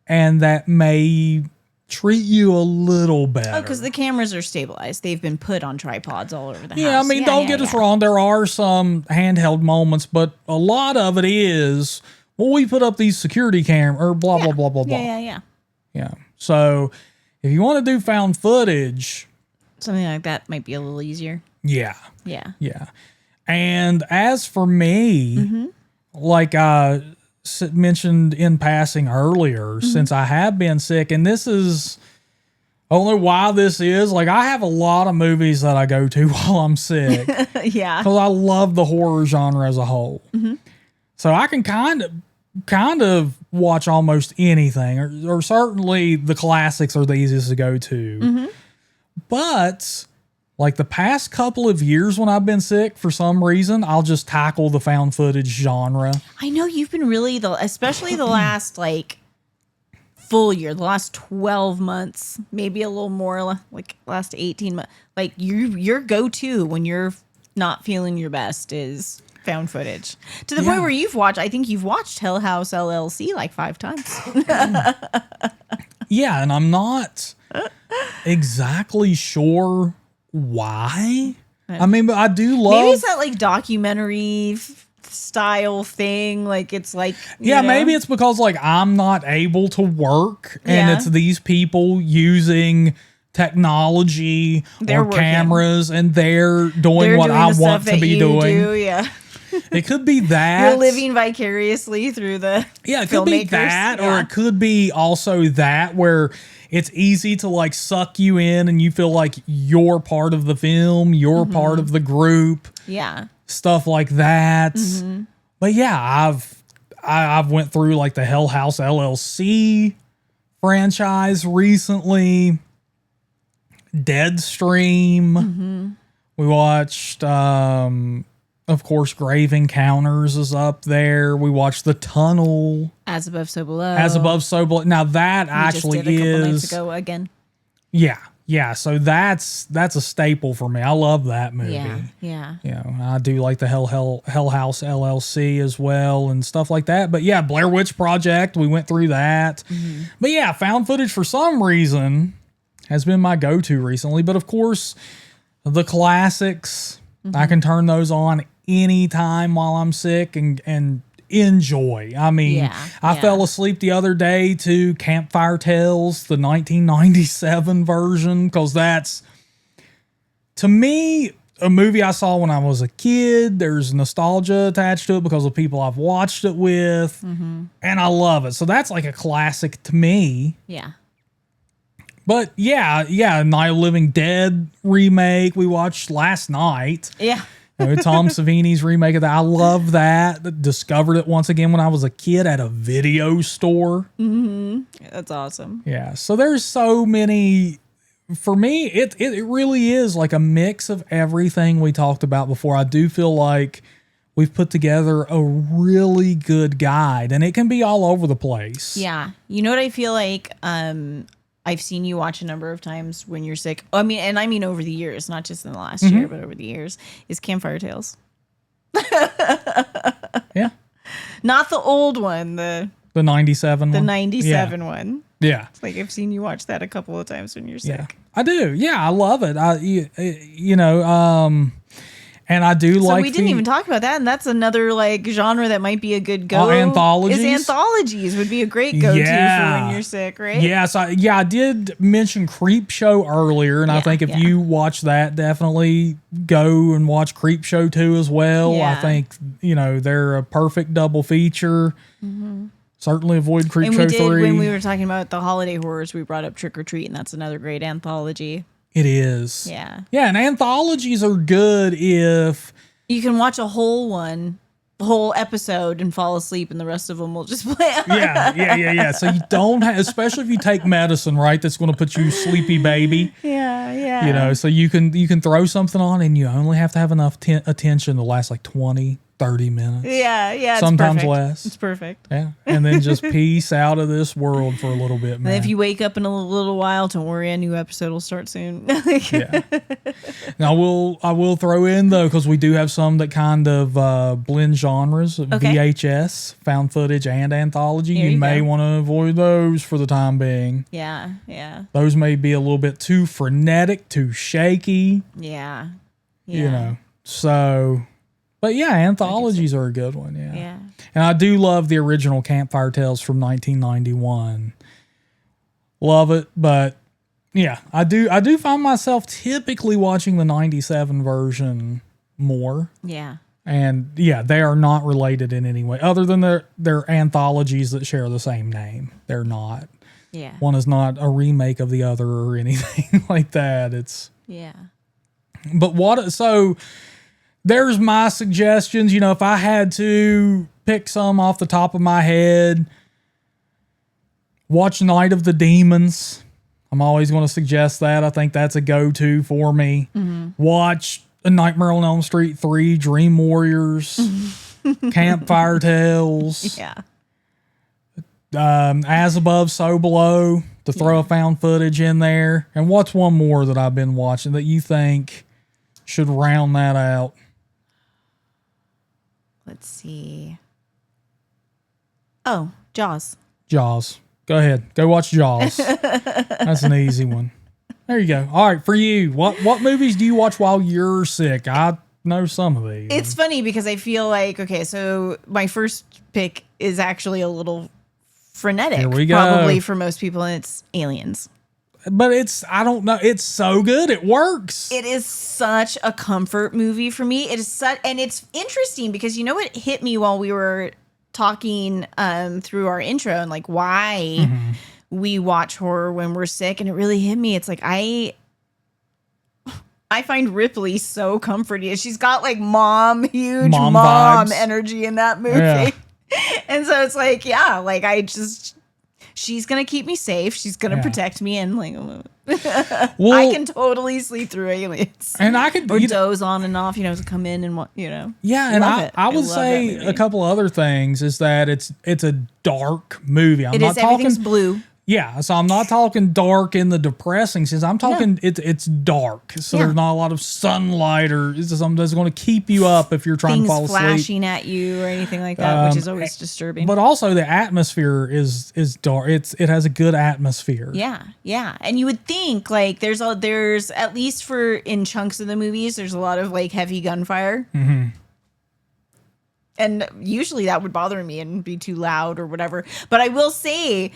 And that may treat you a little better. Oh, because the cameras are stabilized. They've been put on tripods all over the house. Yeah, I mean, don't get us wrong. There are some handheld moments, but a lot of it is, well, we put up these security cameras or blah, blah, blah, blah, blah. Yeah. So if you want to do found footage, something like that might be a little easier. Yeah. Yeah. And as for me, like I mentioned in passing earlier, since I have been sick, and this is, I don't know why this is, like I have a lot of movies that I go to while I'm sick. Because I love the horror genre as a whole. So I can kind of watch almost anything, or certainly the classics are the easiest to go to. But like the past couple of years when I've been sick, for some reason, I'll just tackle the found footage genre. I know you've been really, especially the last like full year, the last 12 months, maybe a little more, like last 18 months, like your go-to when you're not feeling your best is found footage, to the point where I think you've watched Hell House LLC like 5 times. Yeah, and I'm not exactly sure why. I mean, but I do love. Maybe it's that like documentary style thing. Like it's like maybe it's because like I'm not able to work, and it's these people using technology or cameras, and they're doing what I want to be doing. It could be that you're living vicariously through the it could be that, or it could be also that where it's easy to like suck you in and you feel like you're part of the film, you're part of the group, stuff like that. But yeah, I've went through like the Hell House LLC franchise recently, Deadstream. We watched of course, Grave Encounters is up there. We watched The Tunnel. As Above, So Below. As Above, So Below. Now that we actually just did a couple nights ago again. Yeah. So that's a staple for me. I love that movie. Yeah. You know, I do like the Hell House LLC as well and stuff like that. But yeah, Blair Witch Project, we went through that. But yeah, found footage for some reason has been my go-to recently. But of course, the classics, I can turn those on any time while I'm sick and enjoy. I mean, I fell asleep the other day to Campfire Tales, the 1997 version, because that's, to me, a movie I saw when I was a kid. There's nostalgia attached to it because of people I've watched it with, and I love it. So that's like a classic to me. Yeah. But yeah, Night of the Living Dead remake we watched last night. Yeah. Tom Savini's remake of that. I love that. Discovered it once again when I was a kid at a video store. That's awesome. Yeah. So there's so many. For me, it really is like a mix of everything we talked about before. I do feel like we've put together a really good guide, and it can be all over the place. Yeah. You know what I feel like? I've seen you watch a number of times when you're sick. I mean over the years, not just in the last year, but over the years, is Campfire Tales. Yeah. Not the old one, the 97 one. The 97 one. Yeah. It's like I've seen you watch that a couple of times when you're sick. Yeah. I do. Yeah, I love it. And I do so like. we didn't even talk about that, and that's another like genre that might be a good go. Anthologies. Anthologies would be a great go-to for when you're sick, right? Yeah, so I did mention Creep Show earlier, and I think if you watch that, definitely go and watch Creep Show 2 as well. Yeah. I think they're a perfect double feature. Certainly avoid Creep Show 3. When we were talking about the holiday horrors, we brought up Trick or Treat, and that's another great anthology. It is. Yeah. Yeah, and anthologies are good if you can watch a whole episode and fall asleep, and the rest of them will just play out. Yeah. So you don't have, especially if you take medicine, right? That's going to put you sleepy baby. Yeah. So you can throw something on, and you only have to have enough attention to last like 20, 30 minutes. Yeah. Sometimes less. It's perfect. Yeah. And then just peace out of this world for a little bit, man. And if you wake up in a little while, don't worry, a new episode will start soon. Yeah. Now I will throw in though, because we do have some that kind of blend genres, VHS, found footage, and anthology. You may want to avoid those for the time being. Yeah. Those may be a little bit too frenetic, too shaky. Yeah. So, but yeah, anthologies are a good one. Yeah. And I do love the original Campfire Tales from 1991. Love it, but yeah, I do find myself typically watching the 97 version more. Yeah. And yeah, they are not related in any way other than they're anthologies that share the same name. They're not. Yeah. One is not a remake of the other or anything like that. But so there's my suggestions. If I had to pick some off the top of my head, watch Night of the Demons. I'm always going to suggest that. I think that's a go-to for me. Watch A Nightmare on Elm Street 3, Dream Warriors, Campfire Tales. Yeah. As Above, So Below, to throw a found footage in there. And what's one more that I've been watching that you think should round that out? Let's see. Oh, Jaws. Jaws. Go ahead. Go watch Jaws. That's an easy one. There you go. All right, for you, what movies do you watch while you're sick? I know some of these. It's funny because I feel like, okay, so my first pick is actually a little frenetic. Here we go. Probably for most people, and it's Aliens. But I don't know. It's so good. It works. It is such a comfort movie for me. It is and it's interesting because what hit me while we were talking through our intro and like why we watch horror when we're sick, and it really hit me. It's like I find Ripley so comforting. She's got like huge mom vibes. energy in that movie. Yeah. And so it's like, she's going to keep me safe. She's going to protect me. And like, I can totally sleep through Aliens. And I could doze on and off, to come in and Yeah. And I would say a couple other things is that it's a dark movie. Everything's blue. Yeah, so I'm not talking dark in the depressing sense. I'm talking it's dark, so there's not a lot of sunlight or something that's going to keep you up if you're trying to fall asleep. Flashing at you or anything like that, which is always disturbing. But also the atmosphere is dark. It has a good atmosphere. Yeah, and you would think like there's at least in chunks of the movies there's a lot of like heavy gunfire. And usually that would bother me and be too loud or whatever. But I will say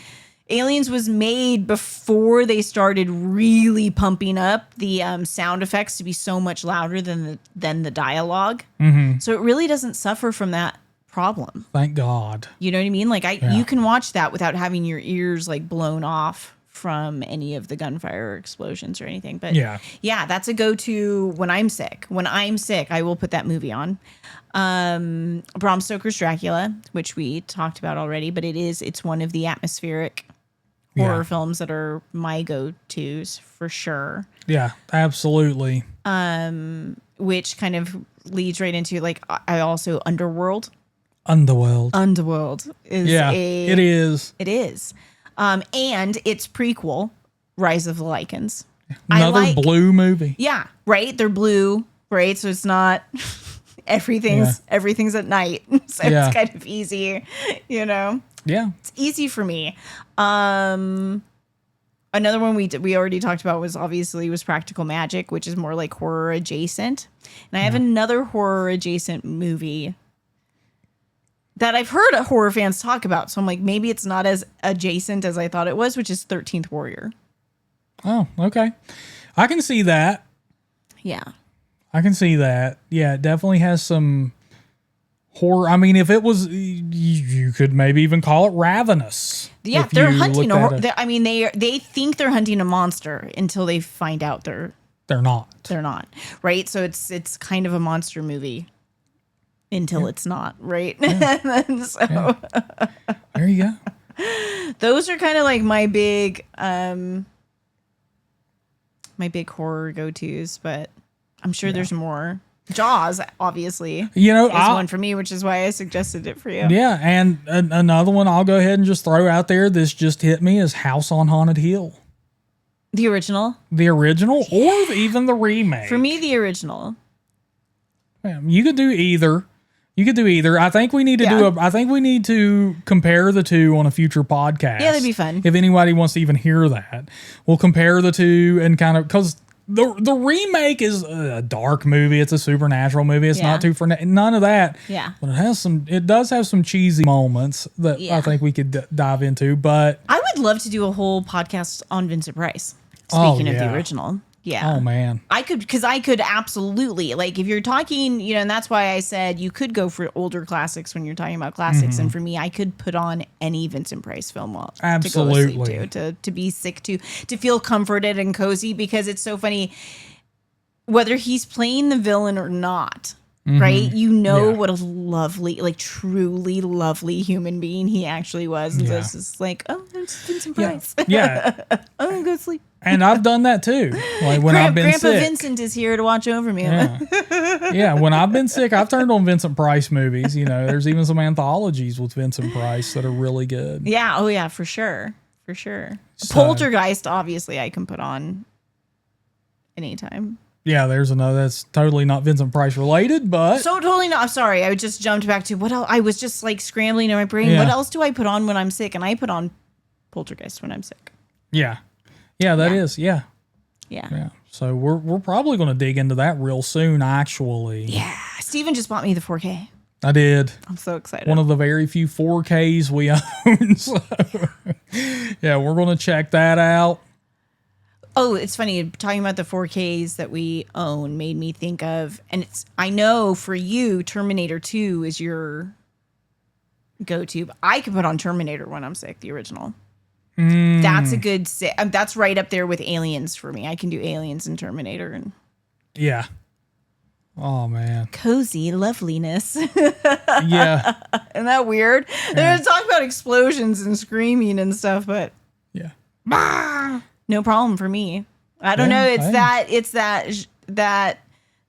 Aliens was made before they started really pumping up the sound effects to be so much louder than the dialogue. Mm-hmm. So it really doesn't suffer from that problem. Thank God. You know what I mean? Like you can watch that without having your ears like blown off from any of the gunfire or explosions or anything. But yeah, that's a go-to when I'm sick. When I'm sick, I will put that movie on. Bram Stoker's Dracula, which we talked about already, but it's one of the atmospheric horror films that are my go-tos for sure. Yeah, absolutely. Which kind of leads right into like I also Underworld. Underworld is it is. It is. And its prequel, Rise of the Lycans. Another blue movie. Yeah, right? They're blue, right? So it's not everything's at night. So it's kind of easy, you know? Yeah. It's easy for me. Another one we already talked about was Practical Magic, which is more like horror adjacent. And I have another horror adjacent movie that I've heard horror fans talk about. So I'm like, maybe it's not as adjacent as I thought it was, which is 13th Warrior. Oh, okay. I can see that. Yeah. I can see that. Yeah, it definitely has some horror. I mean, if it was, you could maybe even call it ravenous. Yeah, they're hunting they think they're hunting a monster until they find out they're not. They're not. Right? So it's kind of a monster movie. Until it's not, right? Yeah. So there you go. Those are kind of like my big horror go-tos, but I'm sure there's more. Jaws, obviously, is one for me, which is why I suggested it for you. Yeah, and another one I'll go ahead and just throw out there. This just hit me is House on Haunted Hill. The original, or even the remake. For me, the original. Yeah, you could do either. I think we need to I think we need to compare the two on a future podcast. Yeah, that'd be fun. If anybody wants to even hear that, we'll compare the two and kind of, because the remake is a dark movie. It's a supernatural movie. It's not too for none of that. Yeah, but it does have some cheesy moments that I think we could dive into. But I would love to do a whole podcast on Vincent Price. Speaking of the original. Yeah. Oh man. I could absolutely, like, if you're talking, and that's why I said you could go for older classics when you're talking about classics. Mm-hmm. And for me, I could put on any Vincent Price film absolutely to go to sleep to be sick to feel comforted and cozy, because it's so funny whether he's playing the villain or not. Mm-hmm. Right? What a lovely, like truly lovely human being he actually was. And so it's just like, oh, there's Vincent Price. Yeah. I'm going to go sleep. And I've done that too. Like when I've been Grandpa sick. Vincent is here to watch over me. Yeah. When I've been sick, I've turned on Vincent Price movies. There's even some anthologies with Vincent Price that are really good. Yeah. Oh yeah, for sure. So, Poltergeist, obviously, I can put on anytime. Yeah, there's another that's totally not Vincent Price related, but so totally not. I'm sorry, I just jumped back to what else. I was just like scrambling in my brain. Yeah. What else do I put on when I'm sick? And I put on Poltergeist when I'm sick. Yeah. Yeah, that is. Yeah. So we're probably going to dig into that real soon, actually. Yeah. Steven just bought me the 4K. I did. I'm so excited. One of the very few 4Ks we own. So yeah, we're going to check that out. Oh, it's funny. Talking about the 4Ks that we own made me think of, and I know for you, Terminator 2 is your go-to. I could put on Terminator when I'm sick, the original. That's a good, that's right up there with Aliens for me. I can do Aliens and Terminator. Yeah. Oh, man. Cozy loveliness. Yeah. Isn't that weird? Yeah. They're going to talk about explosions and screaming and stuff, but yeah. No problem for me. I don't know. It's that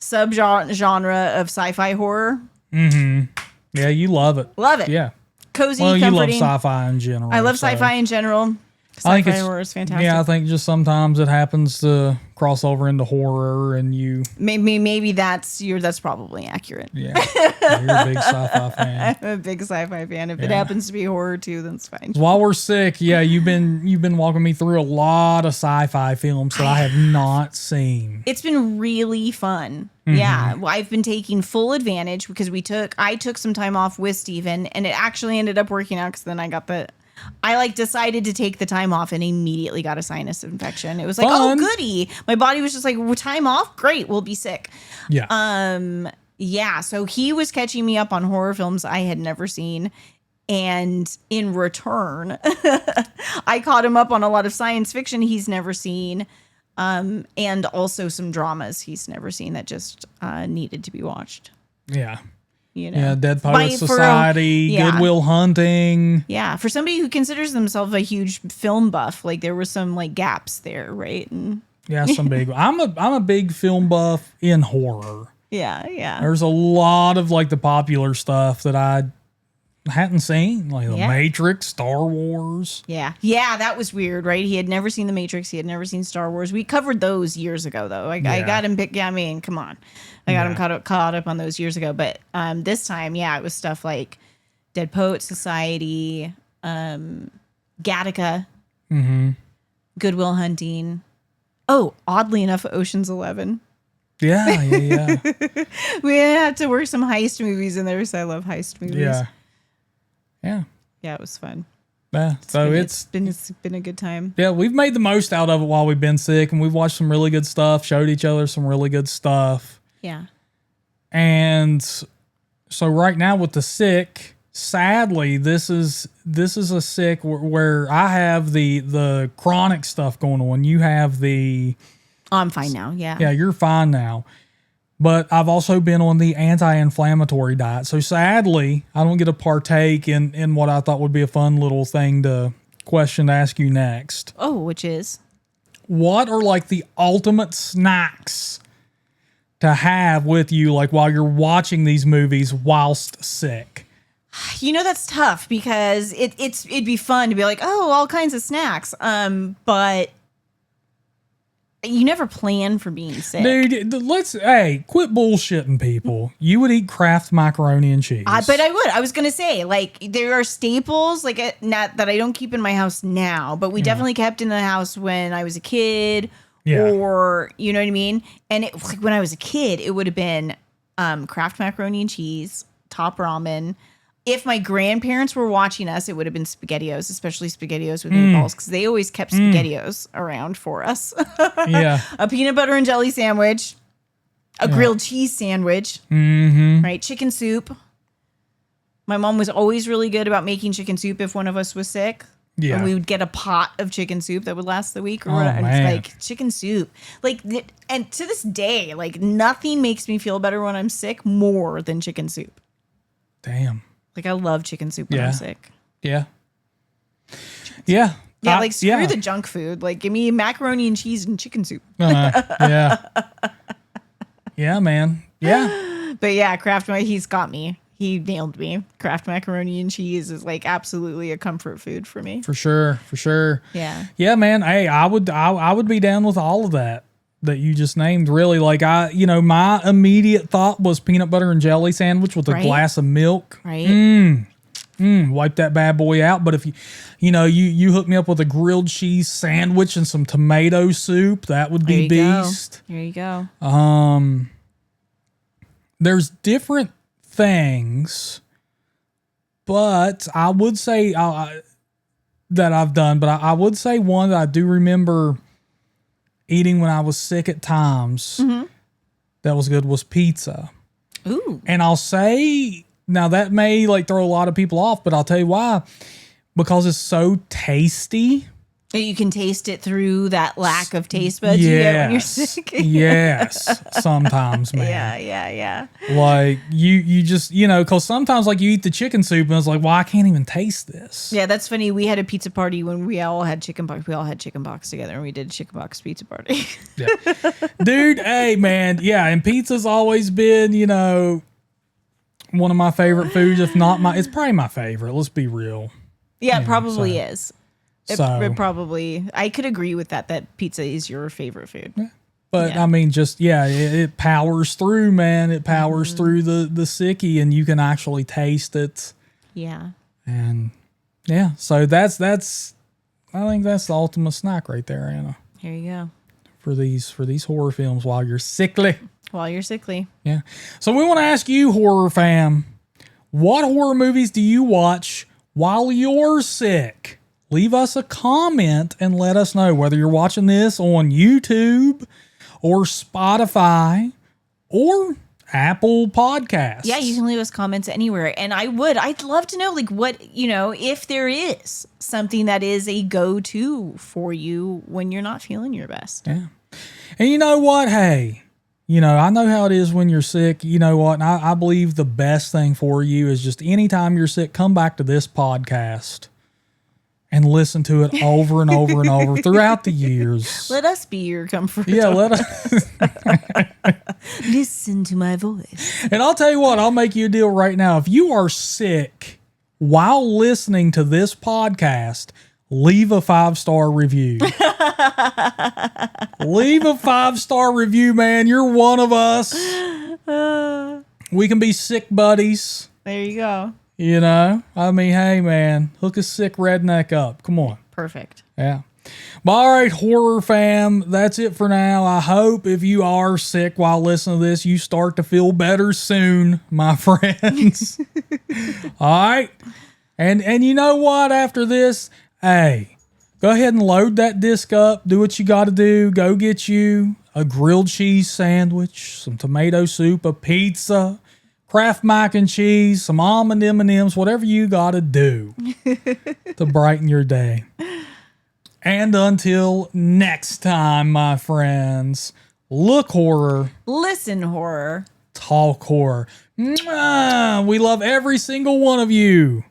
subgenre of sci-fi horror. Mm-hmm. Yeah, you love it. Love it. Yeah. Cozy, comforting. You love sci-fi in general. I love sci-fi in general. Sci-fi horror is fantastic. Yeah, I think just sometimes it happens to cross over into horror, and you maybe that's probably accurate. Yeah, you're a big sci-fi fan. I'm a big sci-fi fan. If it happens to be horror too, then it's fine. While we're sick, you've been walking me through a lot of sci-fi films that I have not seen. It's been really fun Yeah, well, I've been taking full advantage because I took some time off with Steven, and it actually ended up working out because then I decided to take the time off and immediately got a sinus infection. It was like, Fun. oh, goody. My body was just like, well, time off? Great, we'll be sick. Yeah. Yeah, so he was catching me up on horror films I had never seen. And in return, I caught him up on a lot of science fiction he's never seen. And also some dramas he's never seen that just needed to be watched. Yeah. You know? Yeah, Dead Poets Society, Goodwill Hunting. Yeah, for somebody who considers themselves a huge film buff, like there were some like gaps there, right? And yeah, some big. I'm a big film buff in horror. Yeah. There's a lot of like the popular stuff that I hadn't seen, like The Matrix, Star Wars. Yeah, that was weird, right? He had never seen The Matrix. He had never seen Star Wars. We covered those years ago, though. I got him. I mean, come on, I got him caught up on those years ago. But this time, it was stuff like Dead Poet Society, Gattaca, Goodwill Hunting. Oh, oddly enough, Ocean's 11. Yeah. We had to work some heist movies in there, so I love heist movies. Yeah, it was fun. Yeah, so it's been a good time. Yeah, we've made the most out of it while we've been sick, and we've watched some really good stuff, showed each other some really good stuff. Yeah. And so right now with the sick, sadly, this is a sick where I have the chronic stuff going on. You have the... Oh, I'm fine now, yeah. Yeah, you're fine now. But I've also been on the anti-inflammatory diet. So sadly, I don't get to partake in what I thought would be a fun little thing to ask you next. Oh, which is? What are like the ultimate snacks to have with you like while you're watching these movies whilst sick? You know, that's tough because it'd be fun to be like, oh, all kinds of snacks. But you never plan for being sick. Dude, quit bullshitting people. You would eat Kraft macaroni and cheese. But I would. I was going to say, like, there are staples like not that I don't keep in my house now, but we definitely kept in the house when I was a kid or, you know what I mean? And like when I was a kid, it would have been Kraft macaroni and cheese, Top Ramen. If my grandparents were watching us, it would have been SpaghettiOs, especially SpaghettiOs with meatballs, because they always kept SpaghettiOs around for us. A peanut butter and jelly sandwich, a grilled cheese sandwich, right? Chicken soup. My mom was always really good about making chicken soup if one of us was sick. Yeah. And we would get a pot of chicken soup that would last the week or whatever. And it's like chicken soup. Like, and to this day, like nothing makes me feel better when I'm sick more than chicken soup. Damn. Like, I love chicken soup when I'm sick. Yeah. Yeah, like, screw the junk food. Like, give me macaroni and cheese and chicken soup. Yeah, man. Yeah. But yeah, he's got me. He nailed me. Kraft macaroni and cheese is, like, absolutely a comfort food for me. For sure. Yeah. Yeah, man. Hey, I would be down with all of that you just named. Really, like my immediate thought was peanut butter and jelly sandwich with a glass of milk. Right. Wipe that bad boy out. But if you hook me up with a grilled cheese sandwich and some tomato soup, that would be beast. There you go. There's different things, but I would say that I've done. But I would say one that I do remember eating when I was sick at times that was good was pizza. Ooh. And I'll say, now that may like throw a lot of people off, but I'll tell you why. Because it's so tasty. You can taste it through that lack of taste buds you get when you're sick. Yes. Sometimes, man. Yeah. Like you just, because sometimes like you eat the chicken soup and it's like, well, I can't even taste this. Yeah, that's funny. We had a pizza party when we all had chicken pox. We all had chicken pox together and we did a chicken pox pizza party. Yeah. Dude, hey, man. Yeah. And pizza's always been, one of my favorite foods, if not it's probably my favorite. Let's be real. Yeah, it probably is. It probably, I could agree with that pizza is your favorite food. Yeah. But I mean, just, it powers through, man. It powers through the sicky and you can actually taste it. Yeah. And so that's, I think that's the ultimate snack right there, Anna. Here you go. For these horror films while you're sickly. While you're sickly. Yeah. So we want to ask you, horror fam, what horror movies do you watch while you're sick? Leave us a comment and let us know whether you're watching this on YouTube or Spotify or Apple Podcasts. Yeah, you can leave us comments anywhere. And I'd love to know, like, what, if there is something that is a go-to for you when you're not feeling your best. Yeah. And you know what? Hey, I know how it is when you're sick. You know what? And I believe the best thing for you is just anytime you're sick, come back to this podcast and listen to it over and over and over throughout the years. Let us be your comfort. Yeah, let us. Listen to my voice. And I'll tell you what, I'll make you a deal right now. If you are sick while listening to this podcast, leave a 5-star review. Leave a 5-star review, man. You're one of us. We can be sick buddies. There you go. I mean, hey, man, hook a sick redneck up. Come on. Perfect. Yeah. But all right, horror fam, that's it for now. I hope if you are sick while listening to this, you start to feel better soon, my friends. All right. And you know what? After this, hey, go ahead and load that disc up. Do what you got to do. Go get you a grilled cheese sandwich, some tomato soup, a pizza, Kraft mac and cheese, some almond M&Ms, whatever you got to do to brighten your day. And until next time, my friends, look horror. Listen horror. Talk horror. Mwah! We love every single one of you.